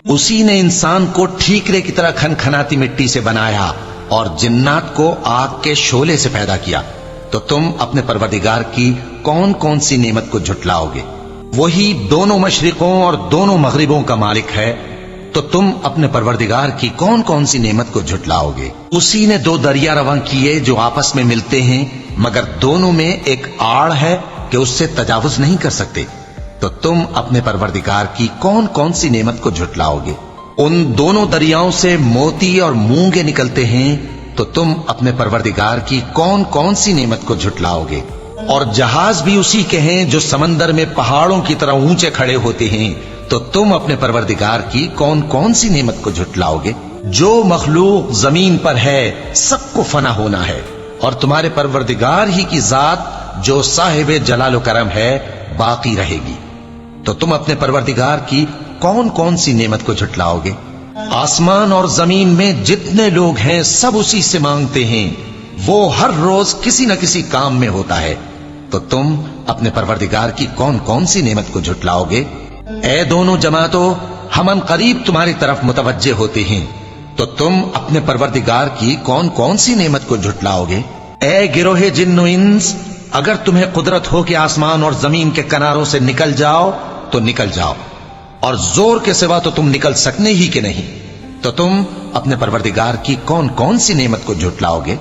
اسی نے انسان کو ٹھیکرے کی طرح کھنکھناتی مٹی سے بنایا اور جنات کو آگ کے شعلے سے پیدا کیا، تو تم اپنے پروردگار کی کون کون سی نعمت کو جھٹلاؤ گے؟ وہی دونوں مشرقوں اور دونوں مغربوں کا مالک ہے، تو تم اپنے پروردگار کی کون کون سی نعمت کو جھٹلاؤ گے؟ اسی نے دو دریا رواں کیے جو آپس میں ملتے ہیں، مگر دونوں میں ایک آڑ ہے کہ اس سے تجاوز نہیں کر سکتے، تو تم اپنے پروردگار کی کون کون سی نعمت کو جھٹلاؤ گے؟ ان دونوں دریاؤں سے موتی اور مونگے نکلتے ہیں، تو تم اپنے پروردگار کی کون کون سی نعمت کو جھٹلاؤ گے؟ اور جہاز بھی اسی کے ہیں جو سمندر میں پہاڑوں کی طرح اونچے کھڑے ہوتے ہیں، تو تم اپنے پروردگار کی کون کون سی نعمت کو جھٹلاؤ گے؟ جو مخلوق زمین پر ہے سب کو فنا ہونا ہے، اور تمہارے پروردگار ہی کی ذات جو صاحب جلال و کرم ہے باقی رہے گی، تو تم اپنے پروردگار کی کون کون سی نعمت کو جھٹلاؤ گے؟ آسمان اور زمین میں جتنے لوگ ہیں سب اسی سے مانگتے ہیں، وہ ہر روز کسی نہ کسی کام میں ہوتا ہے، تو تم اپنے پروردگار کی کون کون سی نعمت کو جھٹلاؤ گے؟ اے دونوں جماعتوں، ہم ان قریب تمہاری طرف متوجہ ہوتے ہیں، تو تم اپنے پروردگار کی کون کون سی نعمت کو جھٹلاؤ گے؟ اے گروہ جن و انس، اگر تمہیں قدرت ہو کہ آسمان اور زمین کے کناروں سے نکل جاؤ تو نکل جاؤ، اور زور کے سوا تو تم نکل سکنے ہی کہ نہیں، تو تم اپنے پروردگار کی کون کون سی نعمت کو جھٹلاؤ گے؟